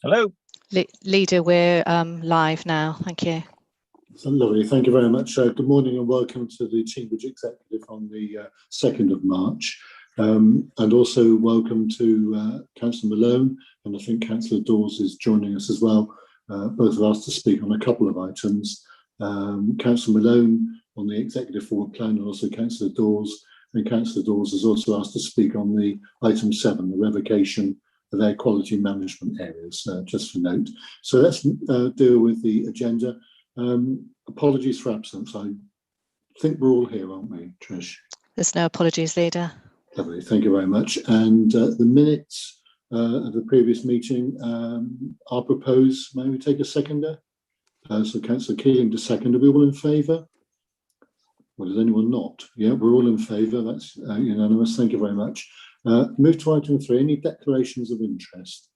Hello. Leader, we're live now. Thank you. So lovely. Thank you very much. Good morning and welcome to the Teambridge Executive on the 2nd of March. And also welcome to Councillor Malone, and I think Councillor Dawes is joining us as well. Both have asked to speak on a couple of items. Councillor Malone on the Executive Forward Plan, and also Councillor Dawes. And Councillor Dawes has also asked to speak on the item 7, the revocation of air quality management areas, just for note. So let's deal with the agenda. Apologies for absence. I think we're all here, aren't we, Trish? There's no apologies, Leader. Lovely, thank you very much. And the minutes of the previous meeting are proposed. May we take a seconder? So Councillor Keeling to second. Are we all in favour? Well, is anyone not? Yeah, we're all in favour. That's unanimous. Thank you very much. Move to item 3. Any declarations of interest?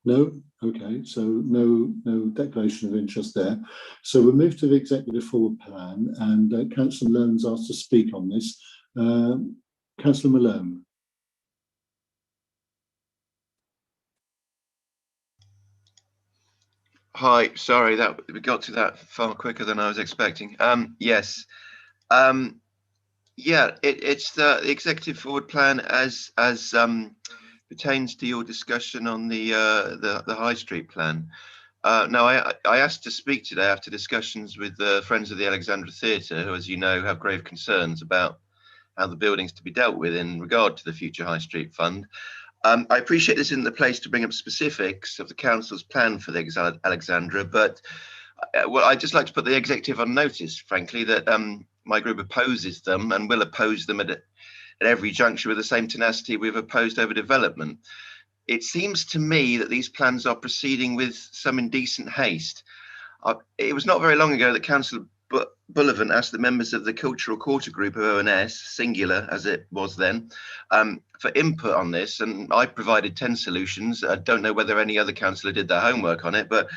No? Okay, so no declaration of interest there. So we'll move to the Executive Forward Plan, and Councillor Malone's asked to speak on this. Councillor Malone. Hi, sorry that we got to that far quicker than I was expecting. Yes. Yeah, it's the Executive Forward Plan as pertains to your discussion on the High Street plan. Now, I asked to speak today after discussions with the Friends of the Alexandra Theatre, who, as you know, have grave concerns about how the building's to be dealt with in regard to the future High Street Fund. I appreciate this isn't the place to bring up specifics of the council's plan for the Alexandra, but well, I'd just like to put the executive on notice, frankly, that my group opposes them and will oppose them at every juncture with the same tenacity we've opposed overdevelopment. It seems to me that these plans are proceeding with some indecent haste. It was not very long ago that Councillor Bullivant asked the members of the Cultural Quarter Group of ONS, singular as it was then, for input on this, and I provided 10 solutions. I don't know whether any other councillor did their homework on it, but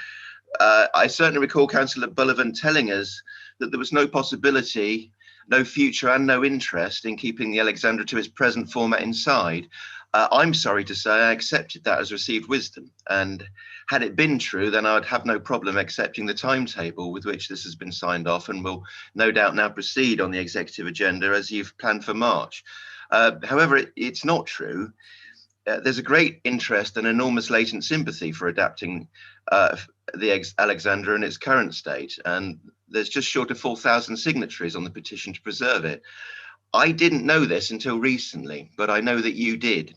I certainly recall Councillor Bullivant telling us that there was no possibility, no future and no interest in keeping the Alexandra to its present format inside. I'm sorry to say I accepted that as received wisdom, and had it been true, then I'd have no problem accepting the timetable with which this has been signed off and will no doubt now proceed on the executive agenda as you've planned for March. However, it's not true. There's a great interest and enormous latent sympathy for adapting the Alexandra in its current state, and there's just short of 4,000 signatories on the petition to preserve it. I didn't know this until recently, but I know that you did.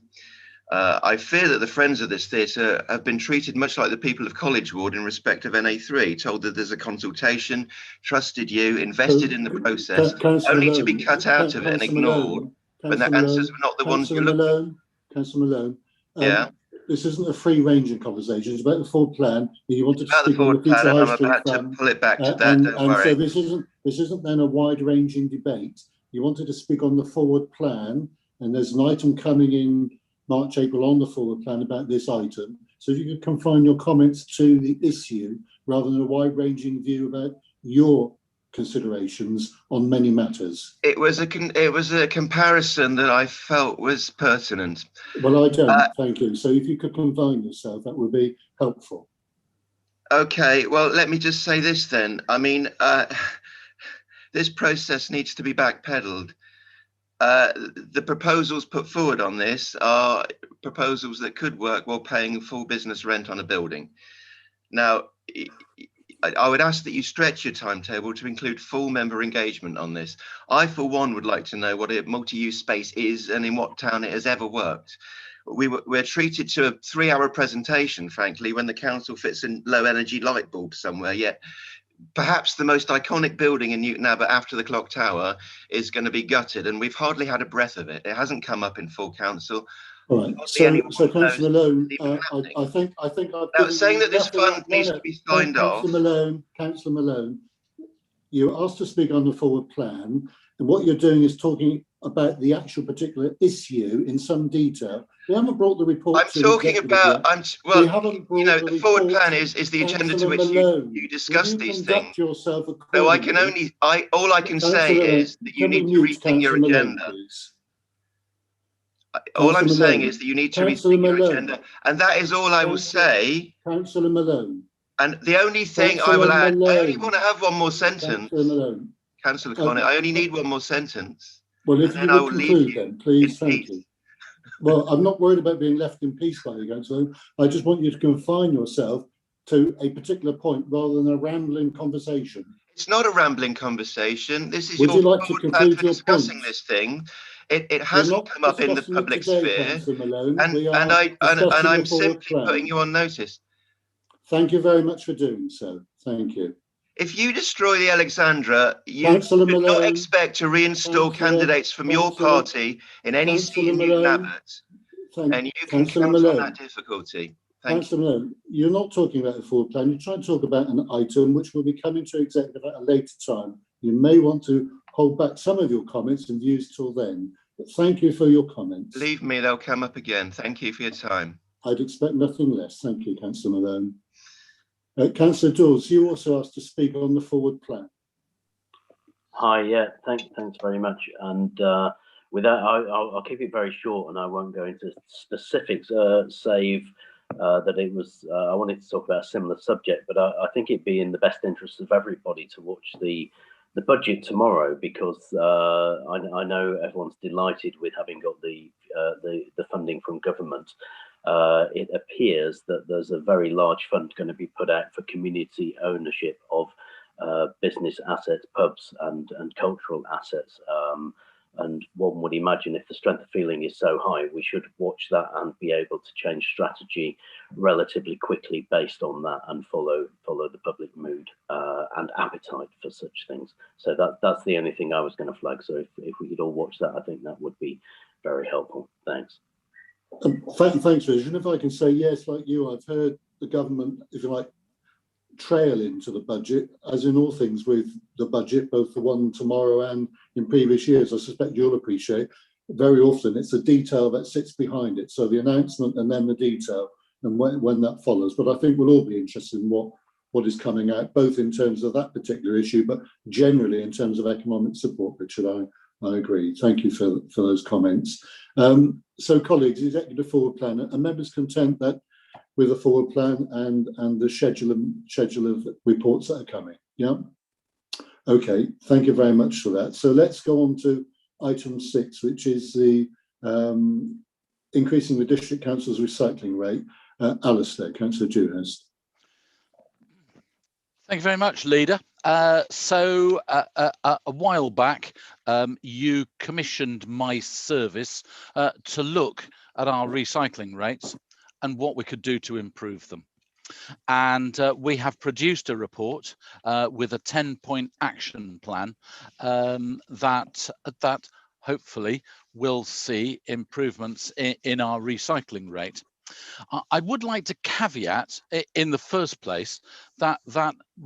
I fear that the Friends of this theatre have been treated much like the people of College Ward in respect of NA3, told that there's a consultation, trusted you, invested in the process, only to be cut out of it and ignored when the answers were not the ones you looked at. Councillor Malone, yeah. This isn't a free-ranging conversation. It's about the forward plan. You wanted to speak on the future plan, High I'm Street about plan, to pull it back to that. Don't worry. So this isn't then a wide-ranging debate. You wanted to speak on the forward plan, and there's an item coming in March, April on the forward plan about this item. So if you could confine your comments to the issue rather than a wide-ranging view about your considerations on many matters. It was a comparison that I felt was pertinent. Well, I don't, thank you. So if you could confine yourself, that would be helpful. Okay, well, let me just say this then. I mean, this process needs to be backpedaled. The proposals put forward on this are proposals that could work while paying full business rent on a building. Now, I would ask that you stretch your timetable to include full member engagement on this. I, for one, would like to know what a multi-use space is and in what town it has ever worked. We're treated to a 3-hour presentation, frankly, when the council fits a low-energy light bulb somewhere, yet perhaps the most iconic building in Newton Abbot after the clock tower is going to be gutted, and we've hardly had a breath of it. It hasn't come up in full council. All right. So Councillor Malone, I think I've saying that this fund needs to be signed off. Councillor Malone, you asked to speak on the forward plan, and what you're doing is talking about the actual particular issue in some detail. We haven't brought the report. I'm talking about. The forward plan is the agenda to which you discuss these things. So I can only. All I can say is that you need to rethink your agenda. All I'm Councillor saying Malone. is that you need to Councillor rethink your Malone. agenda, and that is all I will say. Councillor Malone. And the only thing I will add, I only want to have one more sentence. Councillor Malone. Councillor Connor, I only need one more sentence. Well, if And you then I would will leave conclude you then, please, in thank peace. you. Well, I'm not worried about being left in peace by you, Councillor. I just want you to confine yourself to a particular point rather than a rambling conversation. It's not a rambling conversation. This is Would your you like to forward plan conclude for your discussing point? this thing. It We're hasn't not come up in the discussing it public today, sphere, Councillor Malone. and We are discussing I'm a forward simply putting plan. you on notice. Thank you very much for doing so. Thank you. If you destroy the Alexandra, you Councillor should not Malone, expect to reinstall candidates from your party in any seat in Newton Abbot, and you can count on that difficulty. Thank you. Councillor Malone, you're not talking about the forward plan. You're trying to talk about an item which will be coming to executive at a later time. You may want to hold back some of your comments and views till then. But thank you for your comments. Believe me, they'll come up again. Thank you for your time. I'd expect nothing less. Thank you, Councillor Malone. Councillor Dawes, you also asked to speak on the forward plan. Hi, yeah, thanks very much. And with that, I'll keep it very short, and I won't go into specifics. Save that it was I wanted to talk about a similar subject, but I think it'd be in the best interest of everybody to watch the budget tomorrow, because I know everyone's delighted with having got the funding from government. It appears that there's a very large fund going to be put out for community ownership of business assets, pubs and cultural assets. And one would imagine, if the strength of feeling is so high, we should watch that and be able to change strategy relatively quickly based on that, and follow the public mood and appetite for such things. So that's the only thing I was going to flag. So if we could all watch that, I think that would be very helpful. Thanks. Thanks, Richard. If I can say yes, like you, I've heard the government, if you like, trail into the budget, as in all things with the budget, both the one tomorrow and in previous years. I suspect you'll appreciate very often it's the detail that sits behind it. So the announcement and then the detail, and when that follows. But I think we'll all be interested in what is coming out, both in terms of that particular issue, but generally in terms of economic support. Richard, I agree. Thank you for those comments. So colleagues, executive forward plan, are members content that with a forward plan and the schedule of reports that are coming? Yeah. Okay. Thank you very much for that. So let's go on to item 6, which is the increasing the district council's recycling rate. Alistair, Councillor Dewhurst. Thank you very much, Leader. So a while back, you commissioned my service to look at our recycling rates and what we could do to improve them. And we have produced a report with a 10-point action plan that hopefully will see improvements in our recycling rate. I would like to caveat in the first place that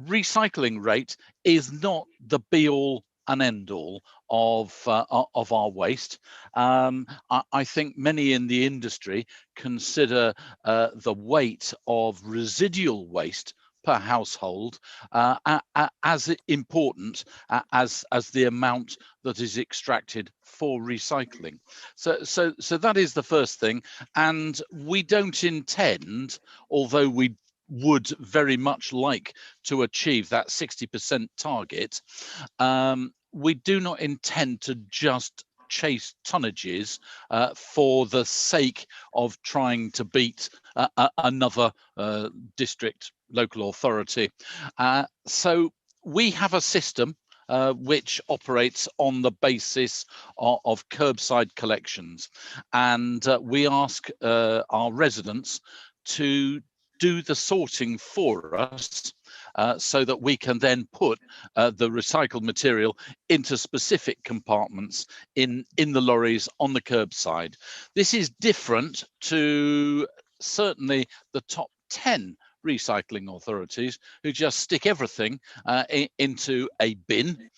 recycling rate is not the be-all and end-all of our waste. I think many in the industry consider the weight of residual waste per household as important as the amount that is extracted for recycling. So that is the first thing, and we don't intend, although we would very much like to achieve that 60% target, we do not intend to just chase tonnages for the sake of trying to beat another district local authority. So we have a system which operates on the basis of curbside collections, and we ask our residents to do the sorting for us so that we can then put the recycled material into specific compartments in the lorries on the curbside. This is different to certainly the top 10 recycling authorities who just stick everything into a bin.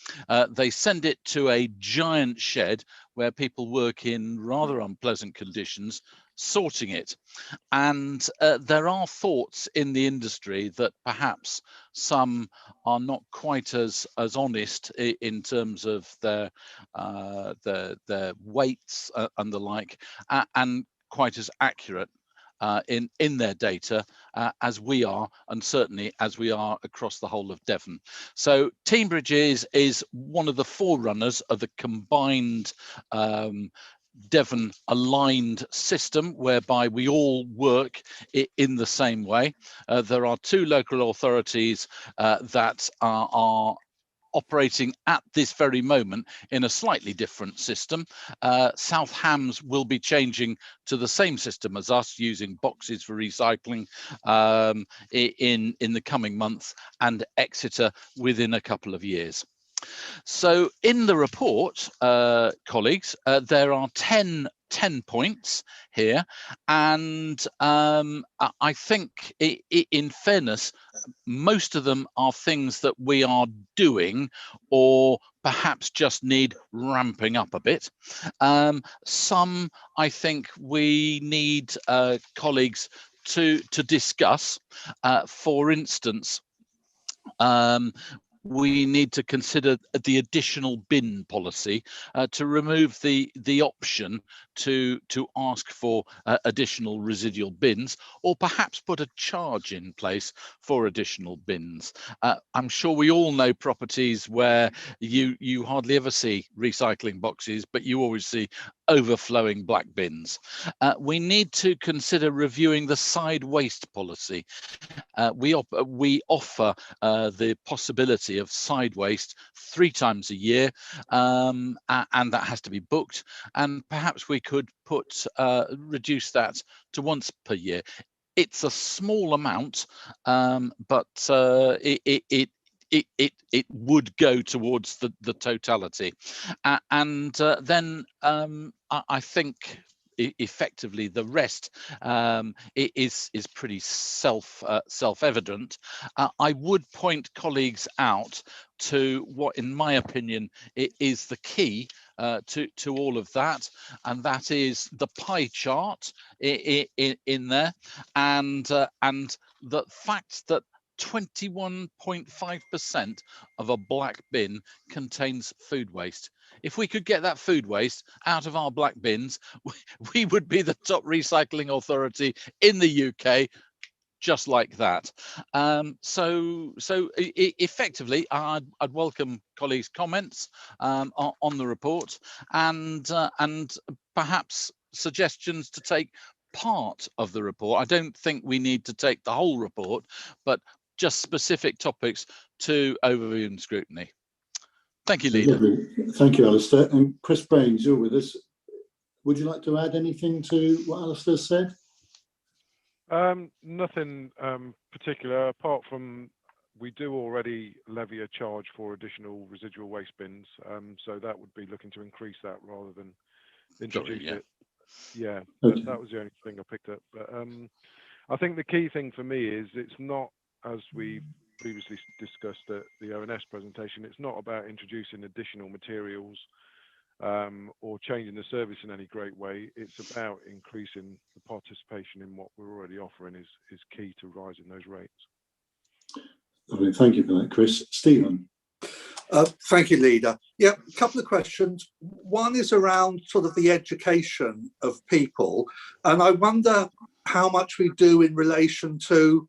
They send it to a giant shed where people work in rather unpleasant conditions sorting it. And there are thoughts in the industry that perhaps some are not quite as honest in terms of their weights and the like, and quite as accurate in their data as we are, and certainly as we are across the whole of Devon. So Teambridge is one of the forerunners of the combined Devon aligned system, whereby we all work in the same way. There are two local authorities that are operating at this very moment in a slightly different system. South Hams will be changing to the same system as us, using boxes for recycling in the coming months, and Exeter within a couple of years. So in the report, colleagues, there are 10 points here, and I think in fairness, most of them are things that we are doing or perhaps just need ramping up a bit. Some I think we need colleagues to discuss. For instance, we need to consider the additional bin policy to remove the option to ask for additional residual bins, or perhaps put a charge in place for additional bins. I'm sure we all know properties where you hardly ever see recycling boxes, but you always see overflowing black bins. We need to consider reviewing the side waste policy. We offer the possibility of side waste 3 times a year, and that has to be booked, and perhaps we could reduce that to once per year. It's a small amount, but it would go towards the totality, and then I think effectively the rest is pretty self-evident. I would point colleagues out to what, in my opinion, is the key to all of that, and that is the pie chart in there, and the fact that 21.5% of a black bin contains food waste. If we could get that food waste out of our black bins, we would be the top recycling authority in the UK, just like that. So effectively, I'd welcome colleagues' comments on the report, and perhaps suggestions to take part of the report. I don't think we need to take the whole report, but just specific topics to overview and scrutiny. Thank you, Leader. Thank you, Alistair. And Chris Baines, you're with us. Would you like to add anything to what Alistair said? Nothing particular, apart from we do already levy a charge for additional residual waste bins, so that would be looking to increase that rather than introduce it. Yeah, okay. That was the only thing I picked up. But I think the key thing for me is it's not, as we previously discussed at the ONS presentation, it's not about introducing additional materials or changing the service in any great way. It's about increasing the participation in what we're already offering is key to rising those rates. Lovely. Thank you for that, Chris. Stephen. Thank you, Leader. Yeah, a couple of questions. One is around sort of the education of people, and I wonder how much we do in relation to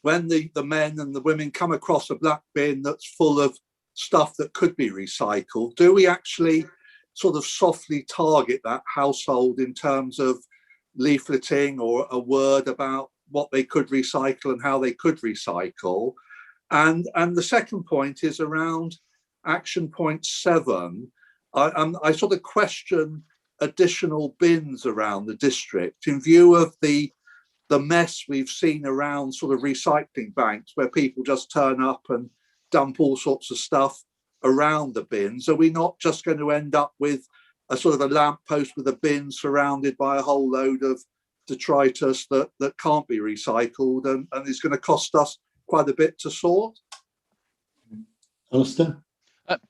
when the men and the women come across a black bin that's full of stuff that could be recycled. Do we actually sort of softly target that household in terms of leafleting or a word about what they could recycle and how they could recycle? And the second point is around action point 7. I sort of question additional bins around the district in view of the mess we've seen around sort of recycling banks where people just turn up and dump all sorts of stuff around the bins. Are we not just going to end up with a sort of a lamppost with a bin surrounded by a whole load of detritus that can't be recycled and is going to cost us quite a bit to sort? Alistair?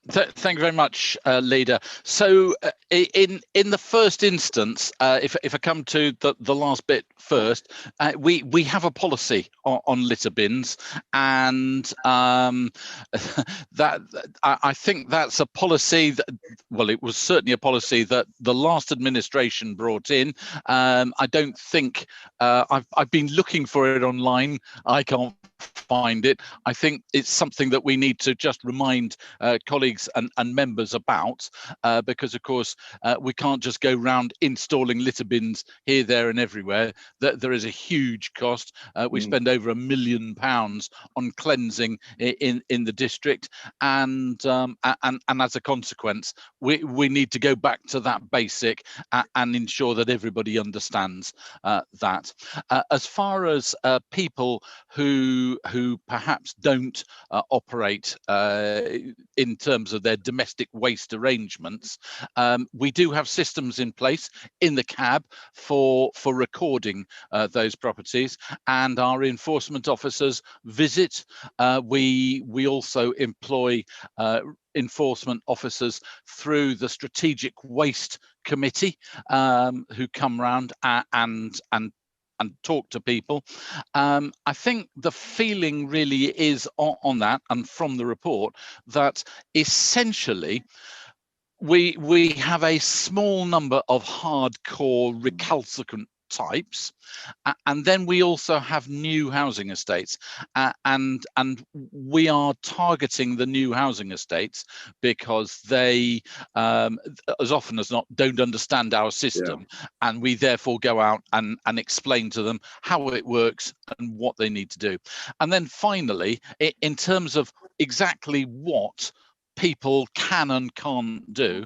Thank you very much, Leader. So in the first instance, if I come to the last bit first, we have a policy on litter bins, and that I think that's a policy that, well, it was certainly a policy that the last administration brought in. I don't think I've been looking for it online. I can't find it. I think it's something that we need to just remind colleagues and members about, because of course we can't just go round installing litter bins here, there and everywhere. There is a huge cost. We spend over £1 million on cleansing in the district, and as a consequence we need to go back to that basic and ensure that everybody understands that. As far as people who perhaps don't operate in terms of their domestic waste arrangements, we do have systems in place in the CAB for recording those properties, and our enforcement officers visit. We also employ enforcement officers through the Strategic Waste Committee, who come round and talk to people. I think the feeling really is on that, and from the report, that essentially we have a small number of hardcore recalcitrant types, and then we also have new housing estates, and we are targeting the new housing estates because they as often as not don't understand our system, and we therefore go out and explain to them how it works and what they need to do. And then finally, in terms of exactly what people can and can't do,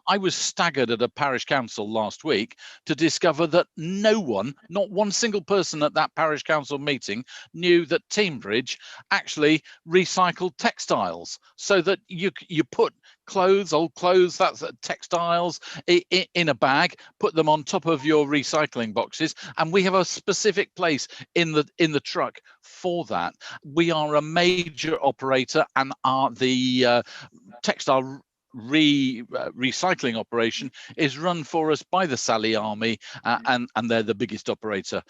I was staggered at a parish council last week to discover that no one, not one single person at that parish council meeting, knew that Teambridge actually recycled textiles, so that you put old clothes, that's textiles, in a bag, put them on top of your recycling boxes, and we have a specific place in the truck for that. We are a major operator, and are the textile recycling operation is run for us by the Sally Army, and they're the biggest operator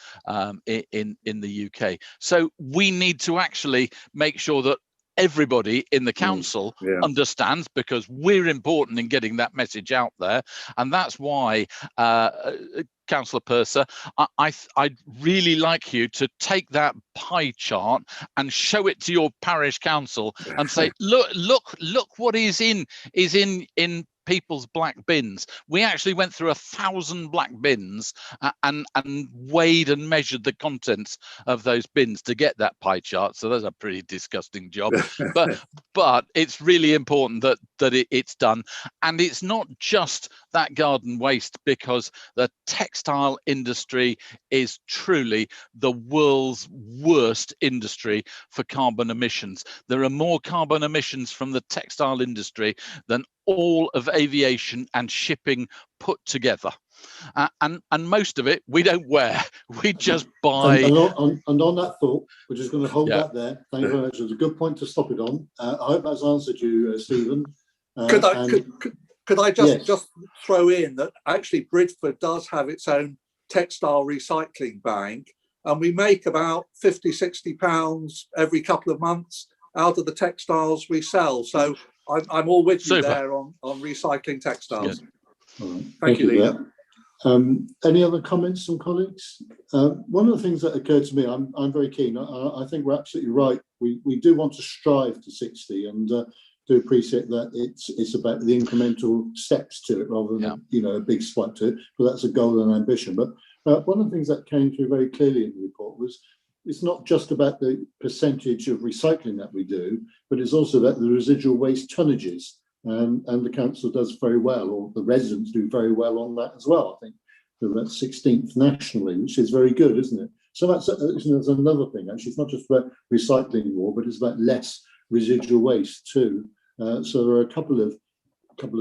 in the UK. So we need to actually make sure that everybody in the council understands, because we're important in getting that message out there. And that's why Councillor Purser, I'd really like you to take that pie chart and show it to your parish council and say, look what is in people's black bins. We actually went through 1,000 black bins and weighed and measured the contents of those bins to get that pie chart. So that's a pretty disgusting job, but it's really important that it's done. And it's not just that garden waste, because the textile industry is truly the world's worst industry for carbon emissions. There are more carbon emissions from the textile industry than all of aviation and shipping put together, and most of it we don't wear. We just buy. And on that thought, we're just going to hold that there. Thank you very much. It was a good point to stop it on. I hope that's answered you, Stephen. Could I just throw in that actually Bridgford does have its own textile recycling bank, and we make about £50–60 every couple of months out of the textiles we sell. So I'm all with you there on recycling textiles. Right. Thank you, Leader. Any other comments from colleagues? One of the things that occurred to me, I'm very keen. I think we're absolutely right. We do want to strive to 60, and do appreciate that it's about the incremental steps to it rather than a big swipe to it. But that's a goal and ambition. But one of the things that came through very clearly in the report was, it's not just about the percentage of recycling that we do, but it's also about the residual waste tonnages. And the council does very well, or the residents do very well on that as well. I think they're about 16th nationally, which is very good, isn't it? So that's another thing, actually. It's not just about recycling more, but it's about less residual waste too. So there are a couple of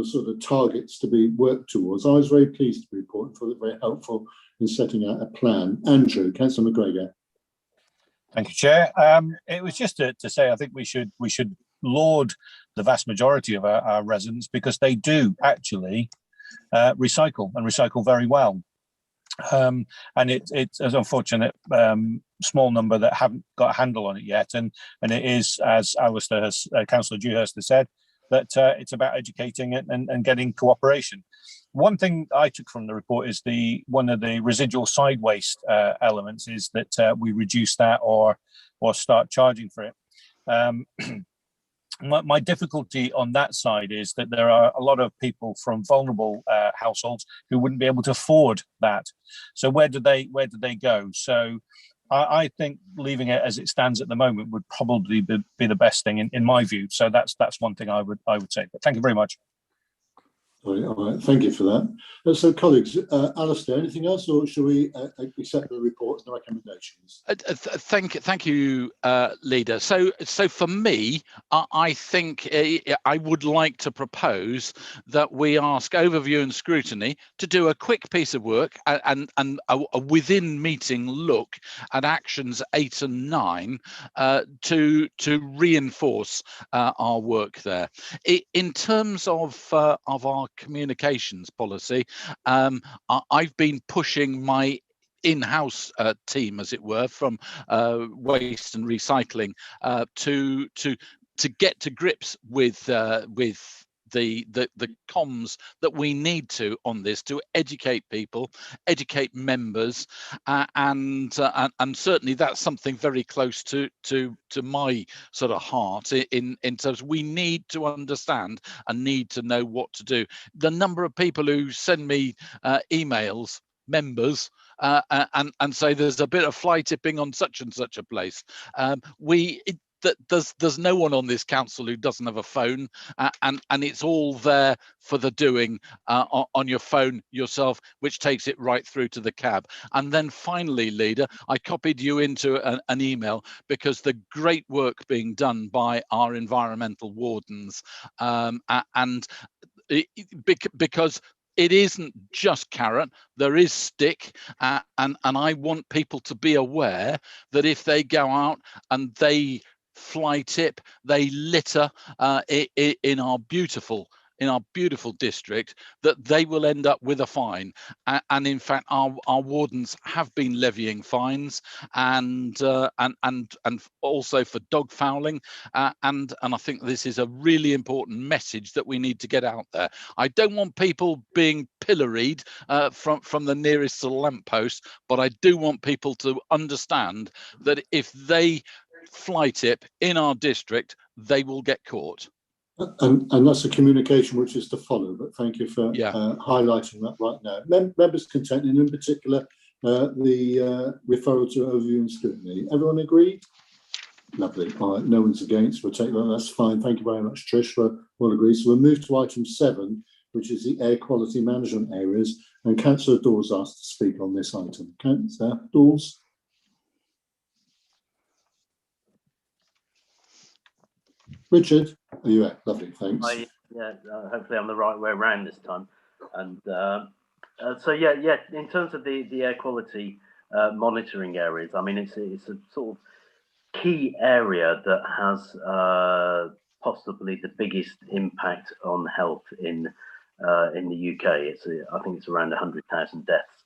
sort of targets to be worked towards. I was very pleased to be reporting, for it very helpful in setting out a plan. Andrew, Councillor McGregor. Thank you, Chair. It was just to say, I think we should laud the vast majority of our residents, because they do actually recycle and recycle very well. And it's an unfortunate small number that haven't got a handle on it yet. And it is, as Alistair has, Councillor Dewhurst has said, that it's about educating it and getting cooperation. One thing I took from the report is one of the residual side waste elements is that we reduce that or start charging for it. My difficulty on that side is that there are a lot of people from vulnerable households who wouldn't be able to afford that. So where do they go? So I think leaving it as it stands at the moment would probably be the best thing in my view. So that's one thing I would say. But thank you very much. All right, thank you for that. So, colleagues, Alistair, anything else, or shall we accept the report and the recommendations? Thank you, Leader. So for me, I think I would like to propose that we ask Overview and Scrutiny to do a quick piece of work and a within meeting look at actions 8 and 9 to reinforce our work there. In terms of our communications policy, I've been pushing my in-house team, as it were, from waste and recycling to get to grips with the comms that we need to on this, to educate people, educate members, and certainly that's something very close to my sort of heart in terms we need to understand and need to know what to do. The number of people who send me emails, members, and say there's a bit of fly tipping on such and such a place. There's no one on this council who doesn't have a phone, and it's all there for the doing on your phone yourself, which takes it right through to the cab. And then finally, Leader, I copied you into an email because the great work being done by our environmental wardens, because it isn't just carrot, there is stick, and I want people to be aware that if they go out and they fly tip, they litter in our beautiful district, that they will end up with a fine. And in fact, our wardens have been levying fines, and also for dog fouling, and I think this is a really important message that we need to get out there. I don't want people being pilloried from the nearest lamppost, but I do want people to understand that if they fly tip in our district, they will get caught. And that's a communication which is to follow, but thank you for highlighting that right now. Members' content, and in particular the referral to Overview and Scrutiny. Everyone agree? Lovely. All right, no one's against. We'll take that. That's fine. Thank you very much, Trish, for all agree. So we'll move to item 7, which is the air quality management areas. And Councillor Dawes asked to speak on this item. Councillor Dawes. Richard, are you there? Lovely, thanks. Hopefully I'm the right way around this time. And so in terms of the air quality monitoring areas, I mean, it's a sort of key area that has possibly the biggest impact on health in the UK. I think it's around 100,000 deaths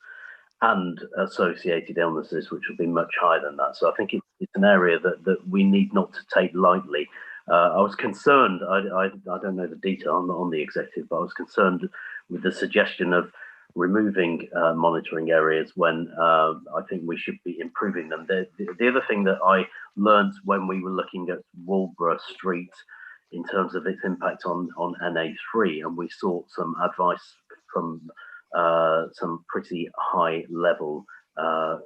and associated illnesses, which will be much higher than that. So I think it's an area that we need not to take lightly. I was concerned, I don't know the detail, I'm not on the executive, but I was concerned with the suggestion of removing monitoring areas when I think we should be improving them. The other thing that I learned when we were looking at Walborough Street in terms of its impact on NA3, and we sought some advice from some pretty high level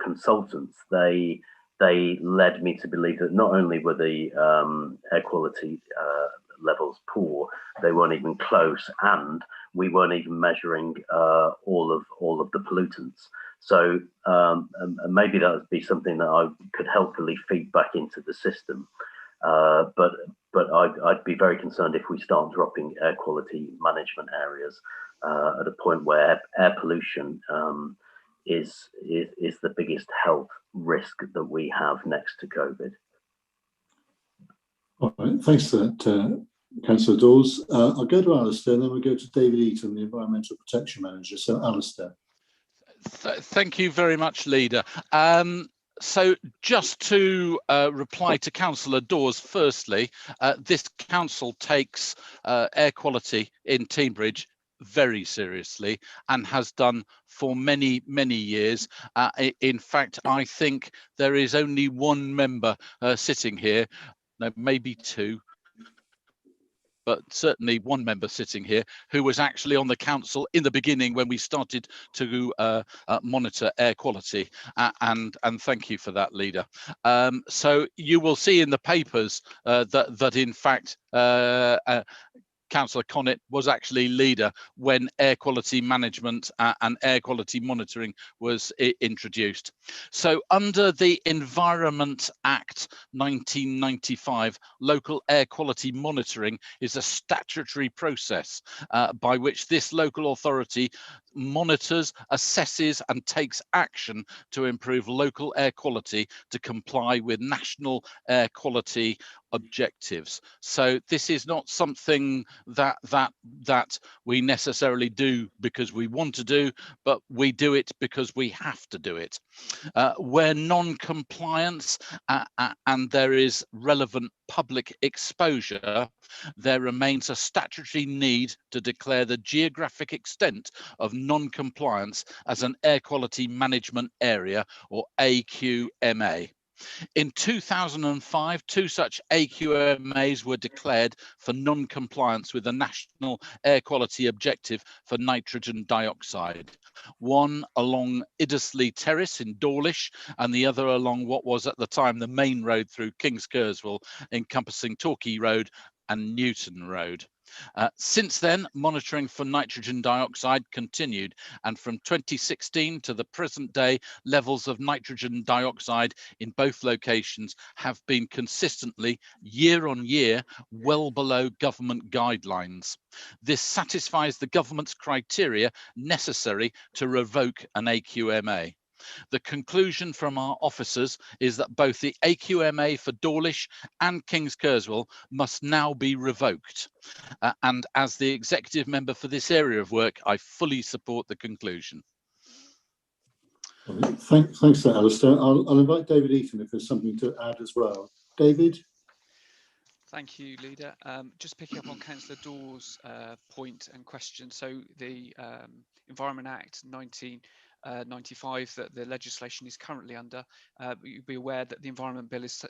consultants, they led me to believe that not only were the air quality levels poor, they weren't even close, and we weren't even measuring all of the pollutants. So maybe that would be something that I could helpfully feed back into the system. But I'd be very concerned if we start dropping air quality management areas at a point where air pollution is the biggest health risk that we have next to COVID. All right, thanks for that, Councillor Dawes. I'll go to Alistair, and then we'll go to David Eaton, the Environmental Protection Manager. So, Alistair. Thank you very much, Leader. So just to reply to Councillor Dawes, firstly, this council takes air quality in Teignbridge very seriously and has done for many, many years. In fact, I think there is only one member sitting here, no, maybe two, but certainly one member sitting here who was actually on the council in the beginning when we started to monitor air quality, and thank you for that, Leader. So you will see in the papers that in fact Councillor Connett was actually leader when air quality management and air quality monitoring was introduced. So under the Environment Act 1995, local air quality monitoring is a statutory process by which this local authority monitors, assesses and takes action to improve local air quality to comply with national air quality objectives. So this is not something that we necessarily do because we want to do, but we do it because we have to do it. Where non-compliance and there is relevant public exposure, there remains a statutory need to declare the geographic extent of non-compliance as an air quality management area, or AQMA. In 2005, two such AQMAs were declared for non-compliance with the National Air Quality Objective for nitrogen dioxide. One along Iddesleigh Terrace in Dawlish, and the other along what was at the time the main road through Kings Kerswell, encompassing Torquay Road and Newton Road. Since then, monitoring for nitrogen dioxide continued, and from 2016 to the present day, levels of nitrogen dioxide in both locations have been consistently, year on year, well below government guidelines. This satisfies the government's criteria necessary to revoke an AQMA. The conclusion from our officers is that both the AQMA for Dawlish and Kings Kerswell must now be revoked. And as the executive member for this area of work, I fully support the conclusion. Thanks for that, Alistair. I'll invite David Eaton if there's something to add as well. David? Thank you, Leader. Just picking up on Councillor Dawes' point and question. So the Environment Act 1995 that the legislation is currently under, you'll be aware that the Environment Bill is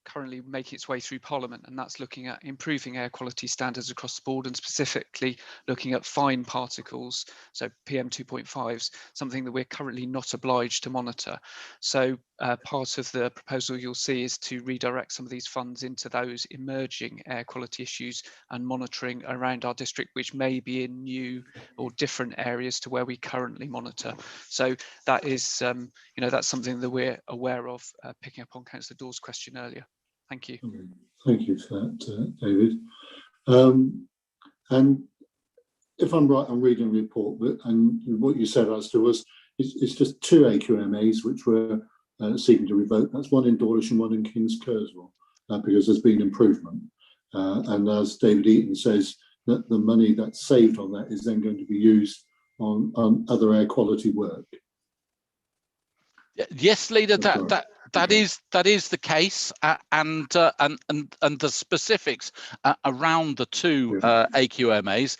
currently making its way through Parliament, and that's looking at improving air quality standards across the board, and specifically looking at fine particles, so PM 2.5s, something that we're currently not obliged to monitor. So part of the proposal you'll see is to redirect some of these funds into those emerging air quality issues and monitoring around our district, which may be in new or different areas to where we currently monitor. So that is, that's something that we're aware of, picking up on Councillor Dawes' question earlier. Thank you. Thank you for that, David. And if I'm right, I'm reading the report, and what you said, Alistair, was it's just two AQMAs which were seeking to revoke. That's one in Dawlish and one in Kings Kerswell, because there's been improvement. And as David Eaton says, that the money that's saved on that is then going to be used on other air quality work. Yes, Leader, that is the case, and the specifics around the two AQMAs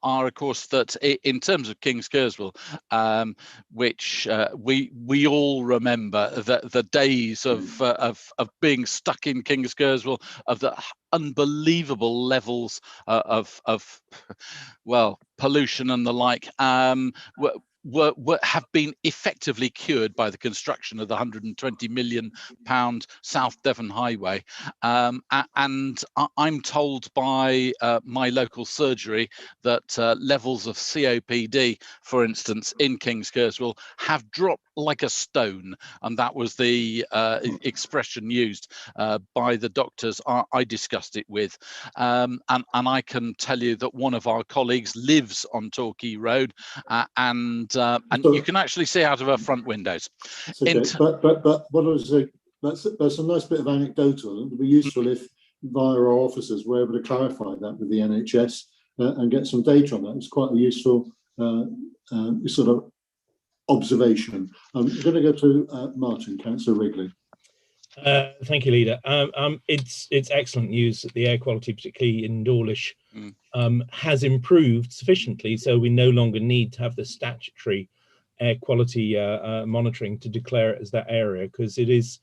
are of course that in terms of Kings Kerswell, which we all remember the days of being stuck in Kings Kerswell, of the unbelievable levels of pollution and the like, have been effectively cured by the construction of the £120 million South Devon Highway. And I'm told by my local surgery that levels of COPD, for instance, in Kings Kerswell have dropped like a stone, and that was the expression used by the doctors I discussed it with. And I can tell you that one of our colleagues lives on Torquay Road, and you can actually see out of her front windows. Okay. But what I was saying, that's a nice bit of anecdotal. It would be useful if via our officers, we're able to clarify that with the NHS and get some data on that. It's quite a useful sort of observation. I'm going to go to Martin, Councillor Wrigley. Thank you, Leader. It's excellent news that the air quality, particularly in Dawlish, has improved sufficiently, so we no longer need to have the statutory air quality monitoring to declare it as that area, because it is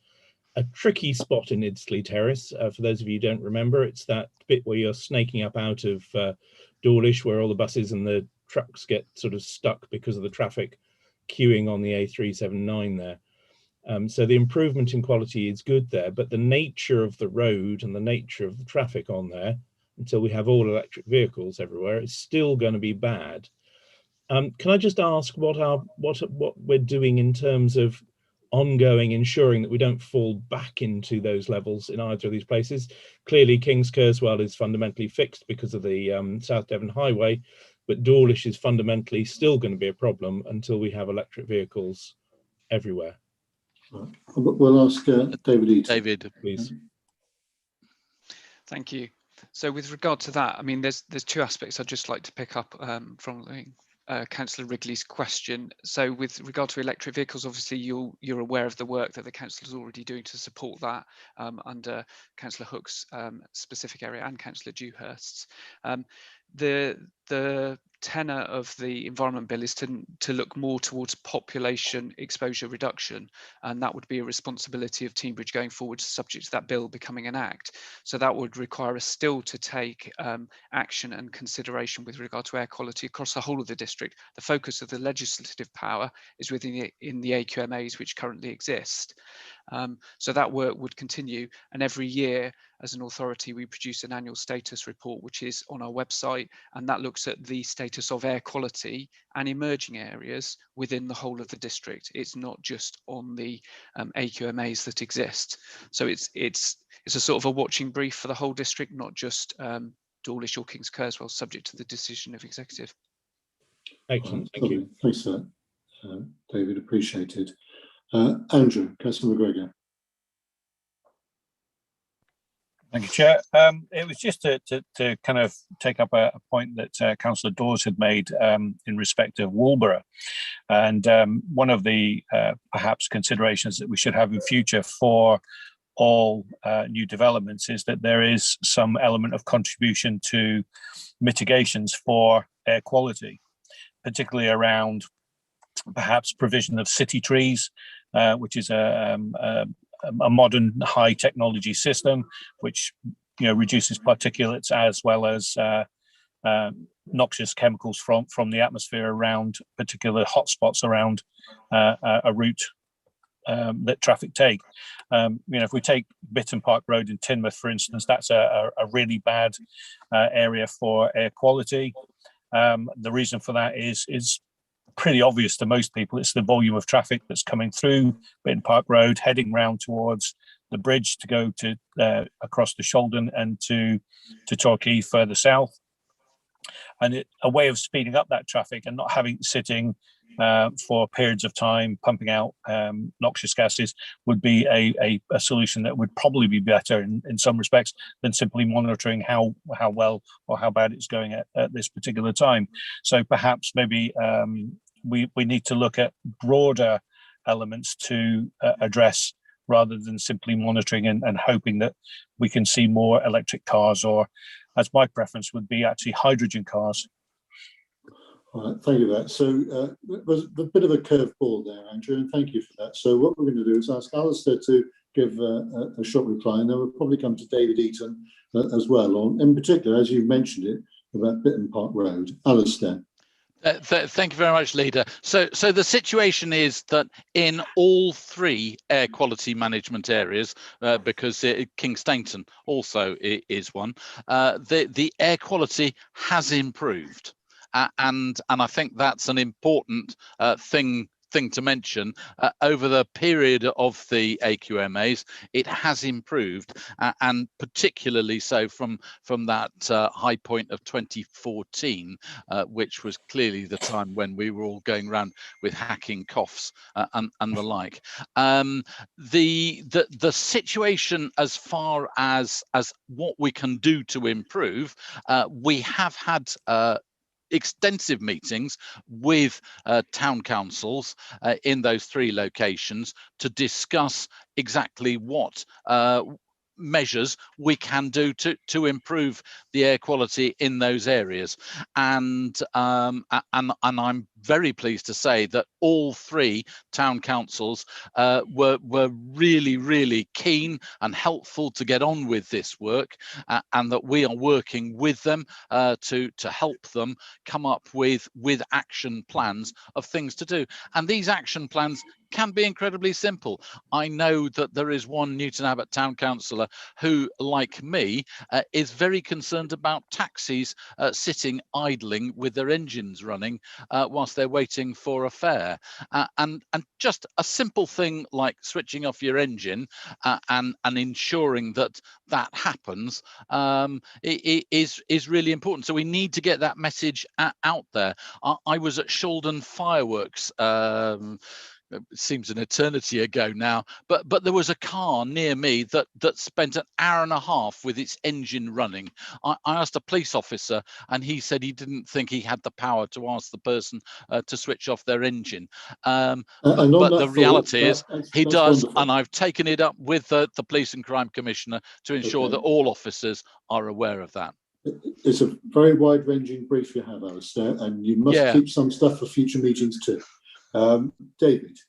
a tricky spot in Iddesleigh Terrace. For those of you who don't remember, it's that bit where you're snaking up out of Dawlish, where all the buses and the trucks get sort of stuck because of the traffic queuing on the A379 there. So the improvement in quality is good there, but the nature of the road and the nature of the traffic on there, until we have all electric vehicles everywhere, is still going to be bad. Can I just ask what we're doing in terms of ongoing ensuring that we don't fall back into those levels in either of these places? Clearly, King's Kerswell is fundamentally fixed because of the South Devon Highway, but Dawlish is fundamentally still going to be a problem until we have electric vehicles everywhere. Right. We'll ask David Eaton. David, please. Thank you. So with regard to that, I mean, there's two aspects I'd just like to pick up from Councillor Wrigley's question. So with regard to electric vehicles, obviously you're aware of the work that the council is already doing to support that under Councillor Hook's specific area and Councillor Dewhurst's. The tenor of the Environment Bill is to look more towards population exposure reduction, and that would be a responsibility of Teignbridge going forward, subject to that bill becoming an act. So that would require us still to take action and consideration with regard to air quality across the whole of the district. The focus of the legislative power is within the AQMAs which currently exist. So that work would continue, and every year as an authority we produce an annual status report which is on our website, and that looks at the status of air quality and emerging areas within the whole of the district. It's not just on the AQMAs that exist. So it's a sort of a watching brief for the whole district, not just Dawlish or King's Kerswell, subject to the decision of executive. Excellent, thank you. Thanks for that, David, appreciated. Andrew, Councillor McGregor. Thank you, Chair. It was just to kind of take up a point that Councillor Dawes had made in respect of Walborough. And one of the perhaps considerations that we should have in future for all new developments is that there is some element of contribution to mitigations for air quality, particularly around perhaps provision of city trees, which is a modern high technology system which reduces particulates as well as noxious chemicals from the atmosphere around particular hotspots around a route that traffic take. If we take Bitton Park Road in Teignmouth, for instance, that's a really bad area for air quality. The reason for that is pretty obvious to most people. It's the volume of traffic that's coming through Bitton Park Road, heading round towards the bridge to go to across to Sholden and to Torquay further south. And a way of speeding up that traffic and not having it sitting for periods of time pumping out noxious gases would be a solution that would probably be better in some respects than simply monitoring how well or how bad it's going at this particular time. So perhaps maybe we need to look at broader elements to address rather than simply monitoring and hoping that we can see more electric cars, or as my preference would be, actually hydrogen cars. All right, thank you for that. So it was a bit of a curveball there, Andrew, and thank you for that. So what we're going to do is ask Alistair to give a short reply, and then we'll probably come to David Eaton as well, on, in particular, as you mentioned it, about Bitton Park Road. Alistair. Thank you very much, Leader. So the situation is that in all three air quality management areas, because King Stainton also is one, the air quality has improved. And I think that's an important thing thing to mention, over the period of the AQMAs, it has improved, and particularly so from that high point of 2014, which was clearly the time when we were all going around with hacking coughs and the like. The situation as far as what we can do to improve, we have had extensive meetings with town councils in those 3 locations to discuss exactly what measures we can do to improve the air quality in those areas, and I'm very pleased to say that all 3 town councils were really keen and helpful to get on with this work, and that we are working with them to help them come up with action plans of things to do. And these action plans can be incredibly simple. I know that there is one Newton Abbot town councillor who, like me, is very concerned about taxis sitting idling with their engines running whilst they're waiting for a fare. And just a simple thing like switching off your engine and ensuring that happens is really important. So we need to get that message out there. I was at Shaldon Fireworks, it seems an eternity ago now, but there was a car near me that spent an hour and a half with its engine running. I asked a police officer, and he said he didn't think he had the power to ask the person to switch off their engine. But the reality is he does, wonderful. And I've taken it up with the Police and Crime Commissioner to ensure that all officers are aware of that. It's a very wide-ranging brief you have, Alistair, and you must keep some stuff for future meetings too. David.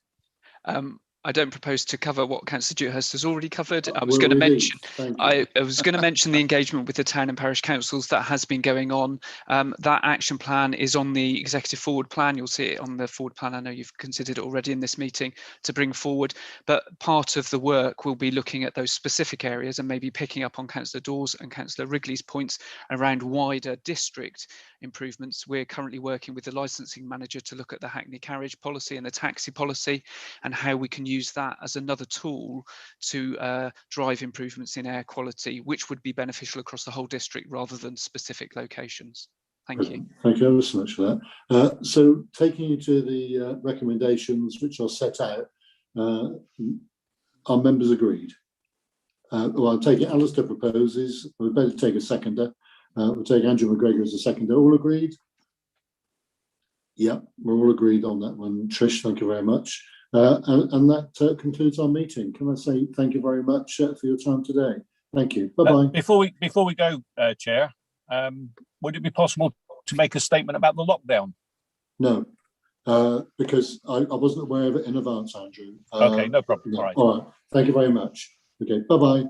I don't propose to cover what Councillor Dewhurst has already covered. I was going to mention the engagement with the town and parish councils that has been going on. That action plan is on the executive forward plan. You'll see it on the forward plan. I know you've considered it already in this meeting to bring forward, but part of the work will be looking at those specific areas and maybe picking up on Councillor Dawes and Councillor Wrigley's points around wider district improvements. We're currently working with the licensing manager to look at the Hackney carriage policy and the taxi policy and how we can use that as another tool to drive improvements in air quality, which would be beneficial across the whole district rather than specific locations. Thank you. Thank you ever so much for that. So taking you to the recommendations which are set out, our members agreed. Well, I'll take it. Alistair proposes. We'd better take a seconder. We'll take Andrew McGregor as a seconder. All agreed? Yeah, we're all agreed on that one. Trish, thank you very much. And that concludes our meeting. Can I say thank you very much for your time today? Thank you. Bye-bye. Before we go, Chair, would it be possible to make a statement about the lockdown? No, because I wasn't aware of it in advance, Andrew. Okay, no problem. No. All right. All right. Thank you very much. Okay, bye-bye.